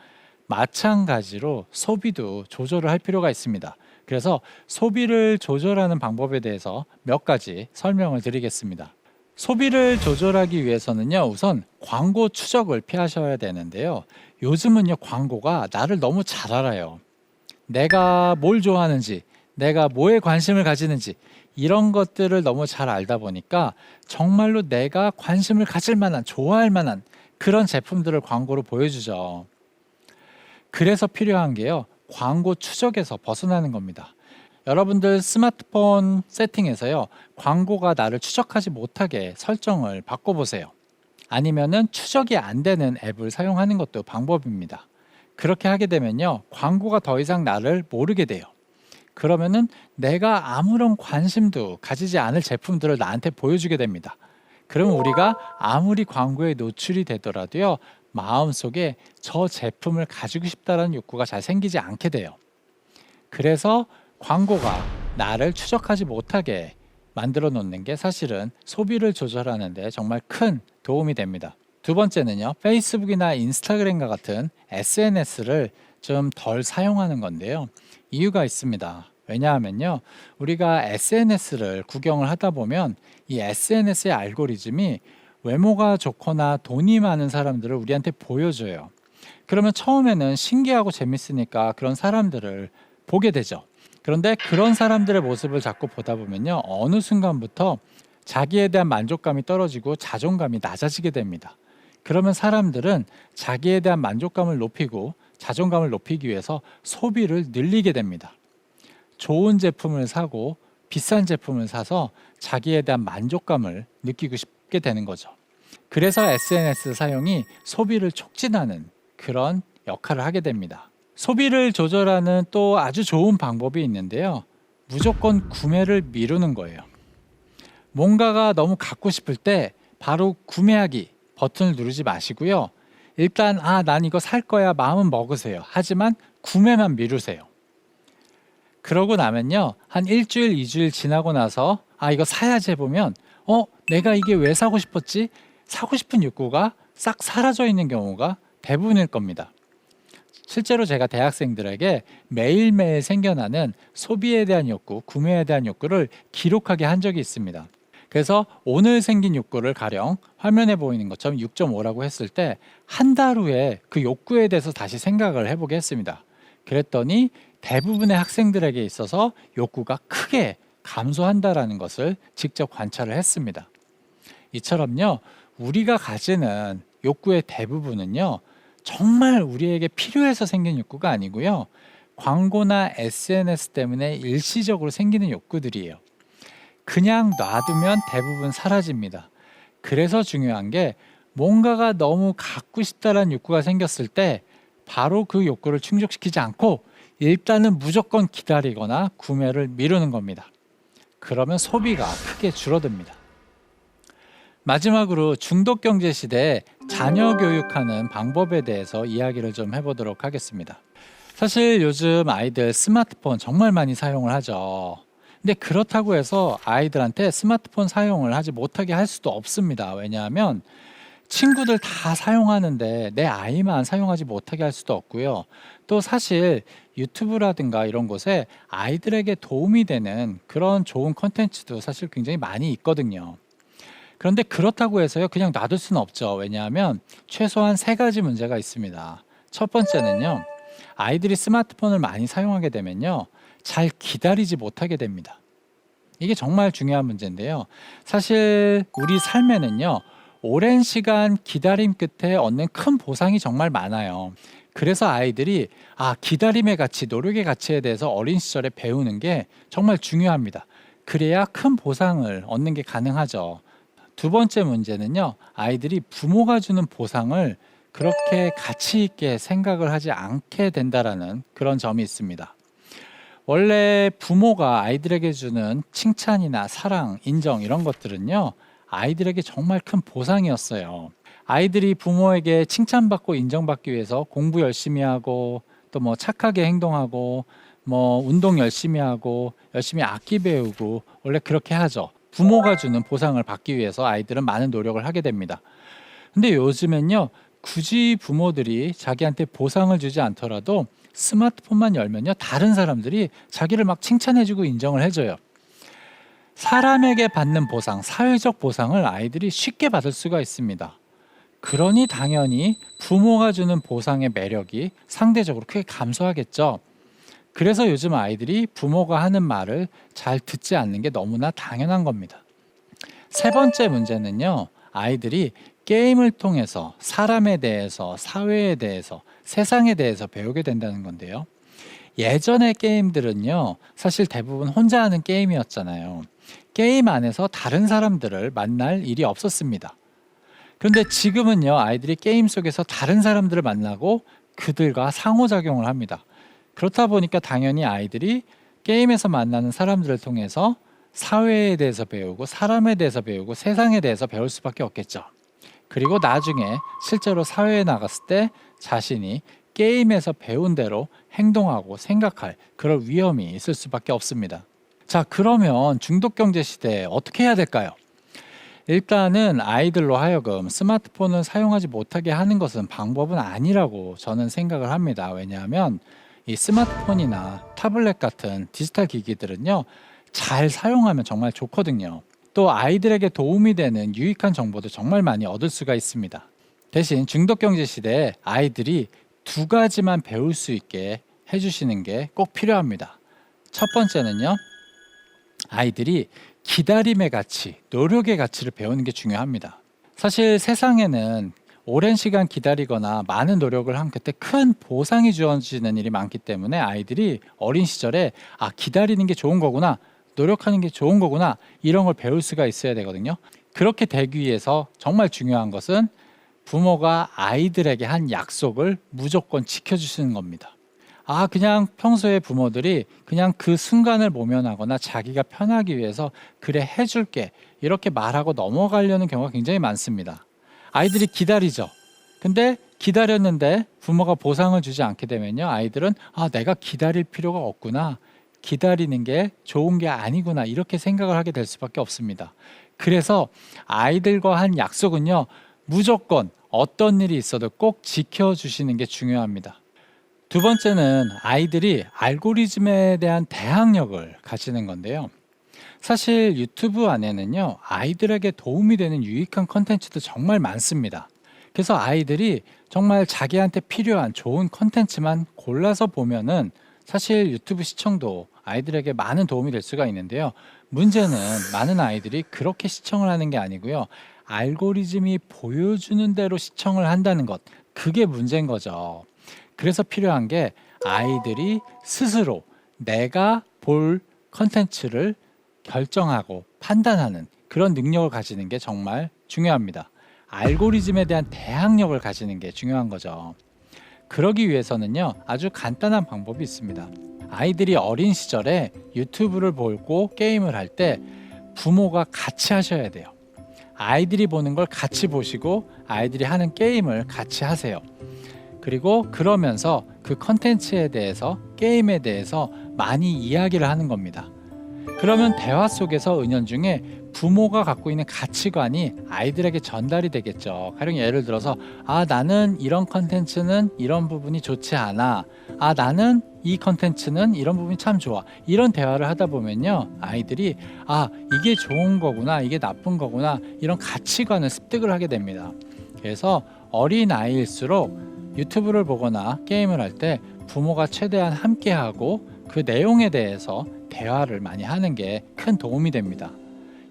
마찬가지로 소비도 조절을 할 필요가 있습니다. 그래서 소비를 조절하는 방법에 대해서 몇 가지 설명을 드리겠습니다. 소비를 조절하기 위해서는요, 우선 광고 추적을 피하셔야 되는데요. 요즘은요, 광고가 나를 너무 잘 알아요. 내가 뭘 좋아하는지, 내가 뭐에 관심을 가지는지 이런 것들을 너무 잘 알다 보니까 정말로 내가 관심을 가질 만한, 좋아할 만한 그런 제품들을 광고로 보여주죠. 그래서 필요한 게요, 광고 추적에서 벗어나는 겁니다. 여러분들 스마트폰 세팅에서요, 광고가 나를 추적하지 못하게 설정을 바꿔보세요. 아니면은 추적이 안 되는 앱을 사용하는 것도 방법입니다. 그렇게 하게 되면요, 광고가 더 이상 나를 모르게 돼요. 그러면은 내가 아무런 관심도 가지지 않을 제품들을 나한테 보여주게 됩니다. 그러면 우리가 아무리 광고에 노출이 되더라도요, 마음속에 저 제품을 가지고 싶다는 욕구가 잘 생기지 않게 돼요. 그래서 광고가 나를 추적하지 못하게 만들어 놓는 게 사실은 소비를 조절하는 데 정말 큰 도움이 됩니다. 두 번째는요, 페이스북이나 인스타그램과 같은 SNS를 좀 덜 사용하는 건데요. 이유가 있습니다. 왜냐하면요, 우리가 SNS를 구경을 하다 보면 이 SNS의 알고리즘이 외모가 좋거나 돈이 많은 사람들을 우리한테 보여줘요. 그러면 처음에는 신기하고 재밌으니까 그런 사람들을 보게 되죠. 그런데 그런 사람들의 모습을 자꾸 보다 보면요, 어느 순간부터 자기에 대한 만족감이 떨어지고 자존감이 낮아지게 됩니다. 그러면 사람들은 자기에 대한 만족감을 높이고 자존감을 높이기 위해서 소비를 늘리게 됩니다. 좋은 제품을 사고 비싼 제품을 사서 자기에 대한 만족감을 느끼고 싶게 되는 거죠. 그래서 SNS 사용이 소비를 촉진하는 그런 역할을 하게 됩니다. 소비를 조절하는 또 아주 좋은 방법이 있는데요, 무조건 구매를 미루는 거예요. 뭔가가 너무 갖고 싶을 때 바로 구매하기 버튼을 누르지 마시고요, 일단 난 이거 살 거야 마음은 먹으세요. 하지만 구매만 미루세요. 그러고 나면요, 한 일주일, 2주일 지나고 나서 이거 사야지 해보면 내가 이게 왜 사고 싶었지? 사고 싶은 욕구가 싹 사라져 있는 경우가 대부분일 겁니다. 실제로 제가 대학생들에게 매일매일 생겨나는 소비에 대한 욕구, 구매에 대한 욕구를 기록하게 한 적이 있습니다. 그래서 오늘 생긴 욕구를 가령 화면에 보이는 것처럼 6.5라고 했을 때 한 달 후에 그 욕구에 대해서 다시 생각을 해보게 했습니다. 그랬더니 대부분의 학생들에게 있어서 욕구가 크게 감소한다라는 것을 직접 관찰을 했습니다. 이처럼요, 우리가 가지는 욕구의 대부분은요, 정말 우리에게 필요해서 생긴 욕구가 아니고요, 광고나 SNS 때문에 일시적으로 생기는 욕구들이에요. 그냥 놔두면 대부분 사라집니다. 그래서 중요한 게 뭔가가 너무 갖고 싶다라는 욕구가 생겼을 때 바로 그 욕구를 충족시키지 않고 일단은 무조건 기다리거나 구매를 미루는 겁니다. 그러면 소비가 크게 줄어듭니다. 마지막으로 중독 경제 시대에 자녀 교육하는 방법에 대해서 이야기를 좀 해보도록 하겠습니다. 사실 요즘 아이들 스마트폰 정말 많이 사용을 하죠. 근데 그렇다고 해서 아이들한테 스마트폰 사용을 하지 못하게 할 수도 없습니다. 왜냐하면 친구들 다 사용하는데 내 아이만 사용하지 못하게 할 수도 없고요. 또 사실 유튜브라든가 이런 곳에 아이들에게 도움이 되는 그런 좋은 컨텐츠도 사실 굉장히 많이 있거든요. 그런데 그렇다고 해서요, 그냥 놔둘 수는 없죠. 왜냐하면 최소한 세 가지 문제가 있습니다. 첫 번째는요, 아이들이 스마트폰을 많이 사용하게 되면요, 잘 기다리지 못하게 됩니다. 이게 정말 중요한 문제인데요. 사실 우리 삶에는요, 오랜 시간 기다림 끝에 얻는 큰 보상이 정말 많아요. 그래서 아이들이 기다림의 가치, 노력의 가치에 대해서 어린 시절에 배우는 게 정말 중요합니다. 그래야 큰 보상을 얻는 게 가능하죠. 두 번째 문제는요, 아이들이 부모가 주는 보상을 그렇게 가치 있게 생각을 하지 않게 된다라는 그런 점이 있습니다. 원래 부모가 아이들에게 주는 칭찬이나 사랑, 인정 이런 것들은요, 아이들에게 정말 큰 보상이었어요. 아이들이 부모에게 칭찬받고 인정받기 위해서 공부 열심히 하고 또 뭐 착하게 행동하고 뭐 운동 열심히 하고 열심히 악기 배우고 원래 그렇게 하죠. 부모가 주는 보상을 받기 위해서 아이들은 많은 노력을 하게 됩니다. 근데 요즘엔요, 굳이 부모들이 자기한테 보상을 주지 않더라도 스마트폰만 열면요, 다른 사람들이 자기를 막 칭찬해주고 인정을 해줘요. 사람에게 받는 보상, 사회적 보상을 아이들이 쉽게 받을 수가 있습니다. 그러니 당연히 부모가 주는 보상의 매력이 상대적으로 크게 감소하겠죠. 그래서 요즘 아이들이 부모가 하는 말을 잘 듣지 않는 게 너무나 당연한 겁니다. 세 번째 문제는요, 아이들이 게임을 통해서 사람에 대해서, 사회에 대해서, 세상에 대해서 배우게 된다는 건데요. 예전의 게임들은요, 사실 대부분 혼자 하는 게임이었잖아요. 게임 안에서 다른 사람들을 만날 일이 없었습니다. 그런데 지금은요, 아이들이 게임 속에서 다른 사람들을 만나고 그들과 상호작용을 합니다. 그렇다 보니까 당연히 아이들이 게임에서 만나는 사람들을 통해서 사회에 대해서 배우고 사람에 대해서 배우고 세상에 대해서 배울 수밖에 없겠죠. 그리고 나중에 실제로 사회에 나갔을 때 자신이 게임에서 배운 대로 행동하고 생각할 그런 위험이 있을 수밖에 없습니다. 자, 그러면 중독경제 시대에 어떻게 해야 될까요? 일단은 아이들로 하여금 스마트폰을 사용하지 못하게 하는 것은 방법은 아니라고 저는 생각을 합니다. 왜냐하면 이 스마트폰이나 타블렛 같은 디지털 기기들은요, 잘 사용하면 정말 좋거든요. 또 아이들에게 도움이 되는 유익한 정보도 정말 많이 얻을 수가 있습니다. 대신 중독경제 시대에 아이들이 두 가지만 배울 수 있게 해주시는 게 꼭 필요합니다. 첫 번째는요, 아이들이 기다림의 가치, 노력의 가치를 배우는 게 중요합니다. 사실 세상에는 오랜 시간 기다리거나 많은 노력을 한 그때 큰 보상이 주어지는 일이 많기 때문에 아이들이 어린 시절에 기다리는 게 좋은 거구나, 노력하는 게 좋은 거구나, 이런 걸 배울 수가 있어야 되거든요. 그렇게 되기 위해서 정말 중요한 것은 부모가 아이들에게 한 약속을 무조건 지켜주시는 겁니다. 그냥 평소에 부모들이 그냥 그 순간을 모면하거나 자기가 편하기 위해서 그래 해줄게 이렇게 말하고 넘어가려는 경우가 굉장히 많습니다. 아이들이 기다리죠. 근데 기다렸는데 부모가 보상을 주지 않게 되면요, 아이들은 내가 기다릴 필요가 없구나, 기다리는 게 좋은 게 아니구나, 이렇게 생각을 하게 될 수밖에 없습니다. 그래서 아이들과 한 약속은요, 무조건 어떤 일이 있어도 꼭 지켜주시는 게 중요합니다. 두 번째는 아이들이 알고리즘에 대한 대항력을 가지는 건데요. 사실 유튜브 안에는요, 아이들에게 도움이 되는 유익한 컨텐츠도 정말 많습니다. 그래서 아이들이 정말 자기한테 필요한 좋은 컨텐츠만 골라서 보면은 사실 유튜브 시청도 아이들에게 많은 도움이 될 수가 있는데요. 문제는 많은 아이들이 그렇게 시청을 하는 게 아니고요, 알고리즘이 보여주는 대로 시청을 한다는 것, 그게 문제인 거죠. 그래서 필요한 게 아이들이 스스로 내가 볼 컨텐츠를 결정하고 판단하는 그런 능력을 가지는 게 정말 중요합니다. 알고리즘에 대한 대항력을 가지는 게 중요한 거죠. 그러기 위해서는요, 아주 간단한 방법이 있습니다. 아이들이 어린 시절에 유튜브를 보고 게임을 할 때 부모가 같이 하셔야 돼요. 아이들이 보는 걸 같이 보시고 아이들이 하는 게임을 같이 하세요. 그리고 그러면서 그 컨텐츠에 대해서, 게임에 대해서 많이 이야기를 하는 겁니다. 그러면 대화 속에서 은연중에 부모가 갖고 있는 가치관이 아이들에게 전달이 되겠죠. 가령 예를 들어서 나는 이런 컨텐츠는 이런 부분이 좋지 않아, 나는 이 컨텐츠는 이런 부분이 참 좋아, 이런 대화를 하다 보면요, 아이들이 이게 좋은 거구나, 이게 나쁜 거구나, 이런 가치관을 습득을 하게 됩니다. 그래서 어린 아이일수록 유튜브를 보거나 게임을 할 때 부모가 최대한 함께하고 그 내용에 대해서 대화를 많이 하는 게 큰 도움이 됩니다.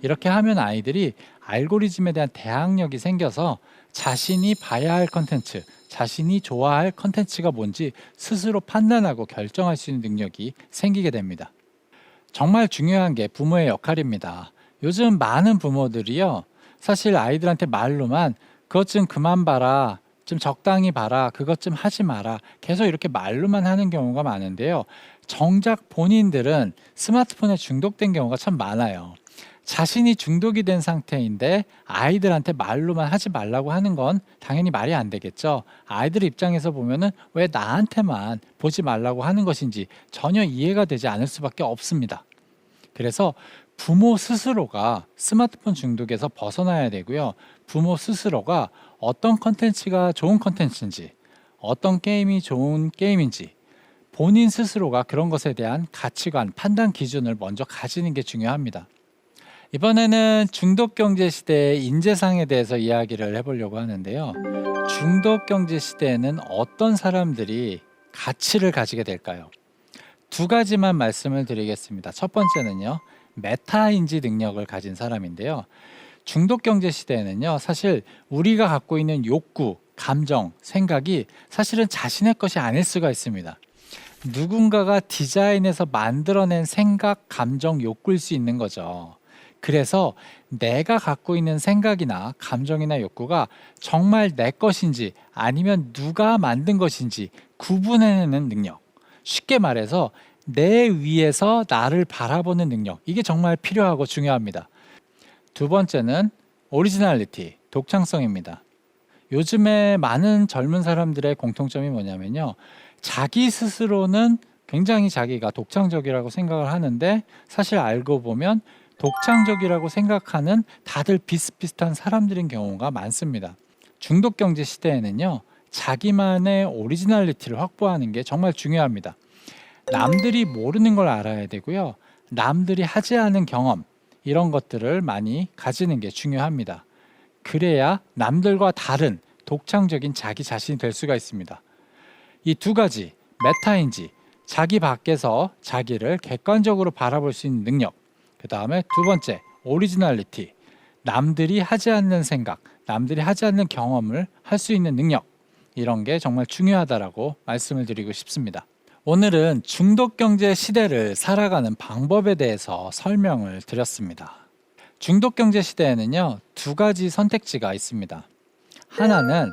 이렇게 하면 아이들이 알고리즘에 대한 대항력이 생겨서 자신이 봐야 할 컨텐츠, 자신이 좋아할 컨텐츠가 뭔지 스스로 판단하고 결정할 수 있는 능력이 생기게 됩니다. 정말 중요한 게 부모의 역할입니다. 요즘 많은 부모들이요, 사실 아이들한테 말로만 그것 좀 그만 봐라, 좀 적당히 봐라, 그것 좀 하지 마라, 계속 이렇게 말로만 하는 경우가 많은데요. 정작 본인들은 스마트폰에 중독된 경우가 참 많아요. 자신이 중독이 된 상태인데 아이들한테 말로만 하지 말라고 하는 건 당연히 말이 안 되겠죠. 아이들 입장에서 보면은 왜 나한테만 보지 말라고 하는 것인지 전혀 이해가 되지 않을 수밖에 없습니다. 그래서 부모 스스로가 스마트폰 중독에서 벗어나야 되고요. 부모 스스로가 어떤 컨텐츠가 좋은 컨텐츠인지, 어떤 게임이 좋은 게임인지 본인 스스로가 그런 것에 대한 가치관, 판단 기준을 먼저 가지는 게 중요합니다. 이번에는 중독 경제 시대의 인재상에 대해서 이야기를 해보려고 하는데요. 중독 경제 시대에는 어떤 사람들이 가치를 가지게 될까요? 두 가지만 말씀을 드리겠습니다. 첫 번째는요, 메타인지 능력을 가진 사람인데요. 중독 경제 시대에는요, 사실 우리가 갖고 있는 욕구, 감정, 생각이 사실은 자신의 것이 아닐 수가 있습니다. 누군가가 디자인해서 만들어낸 생각, 감정, 욕구일 수 있는 거죠. 그래서 내가 갖고 있는 생각이나 감정이나 욕구가 정말 내 것인지 아니면 누가 만든 것인지 구분해내는 능력. 쉽게 말해서 내 위에서 나를 바라보는 능력. 이게 정말 필요하고 중요합니다. 두 번째는 오리지널리티, 독창성입니다. 요즘에 많은 젊은 사람들의 공통점이 뭐냐면요. 자기 스스로는 굉장히 자기가 독창적이라고 생각을 하는데 사실 알고 보면 독창적이라고 생각하는 다들 비슷비슷한 사람들인 경우가 많습니다. 중독 경제 시대에는요, 자기만의 오리지널리티를 확보하는 게 정말 중요합니다. 남들이 모르는 걸 알아야 되고요. 남들이 하지 않은 경험, 이런 것들을 많이 가지는 게 중요합니다. 그래야 남들과 다른 독창적인 자기 자신이 될 수가 있습니다. 이 두 가지, 메타인지, 자기 밖에서 자기를 객관적으로 바라볼 수 있는 능력, 그 다음에 두 번째, 오리지널리티, 남들이 하지 않는 생각, 남들이 하지 않는 경험을 할 수 있는 능력, 이런 게 정말 중요하다라고 말씀을 드리고 싶습니다. 오늘은 중독 경제 시대를 살아가는 방법에 대해서 설명을 드렸습니다. 중독 경제 시대에는요, 두 가지 선택지가 있습니다. 하나는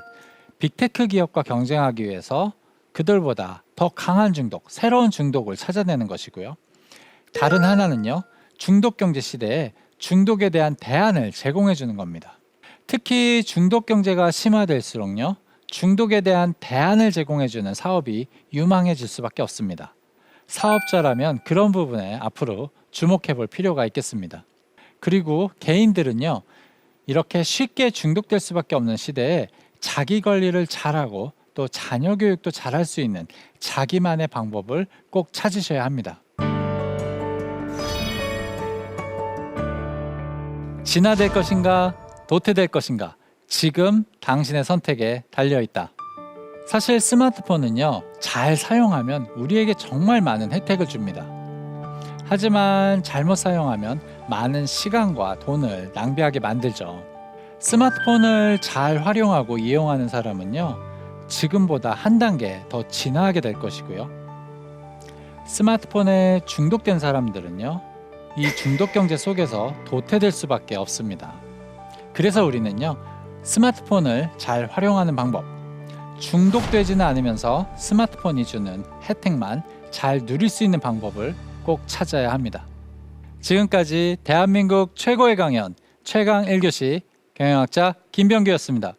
빅테크 기업과 경쟁하기 위해서 그들보다 더 강한 중독, 새로운 중독을 찾아내는 것이고요. 다른 하나는요, 중독 경제 시대에 중독에 대한 대안을 제공해 주는 겁니다. 특히 중독 경제가 심화될수록요, 중독에 대한 대안을 제공해 주는 사업이 유망해질 수밖에 없습니다. 사업자라면 그런 부분에 앞으로 주목해 볼 필요가 있겠습니다. 그리고 개인들은요, 이렇게 쉽게 중독될 수밖에 없는 시대에 자기 관리를 잘하고 또 자녀 교육도 잘할 수 있는 자기만의 방법을 꼭 찾으셔야 합니다. 진화될 것인가, 도태될 것인가, 지금 당신의 선택에 달려있다. 사실 스마트폰은요, 잘 사용하면 우리에게 정말 많은 혜택을 줍니다. 하지만 잘못 사용하면 많은 시간과 돈을 낭비하게 만들죠. 스마트폰을 잘 활용하고 이용하는 사람은요, 지금보다 한 단계 더 진화하게 될 것이고요. 스마트폰에 중독된 사람들은요, 이 중독 경제 속에서 도태될 수밖에 없습니다. 그래서 우리는요, 스마트폰을 잘 활용하는 방법, 중독되지는 않으면서 스마트폰이 주는 혜택만 잘 누릴 수 있는 방법을 꼭 찾아야 합니다. 지금까지 대한민국 최고의 강연 최강 1교시 경영학자 김병규였습니다.